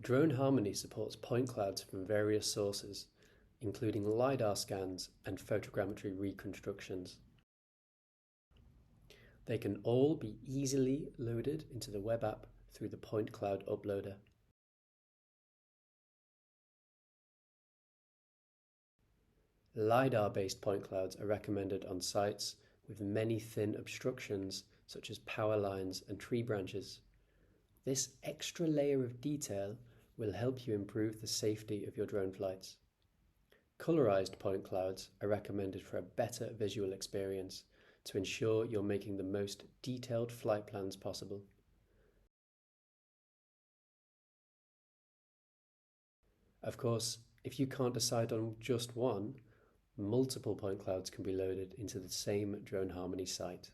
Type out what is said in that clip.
Drone Harmony supports point clouds from various sources, including LIDAR scans and photogrammetry reconstructions. They can all be easily loaded into the web app through the point cloud uploader. LIDAR-based point clouds are recommended on sites with many thin obstructions such as power lines and tree branches. This extra layer of detail will help you improve the safety of your drone flights. Colorized point clouds are recommended for a better visual experience to ensure you're making the most detailed flight plans possible. Of course, if you can't decide on just one, multiple point clouds can be loaded into the same Drone Harmony site.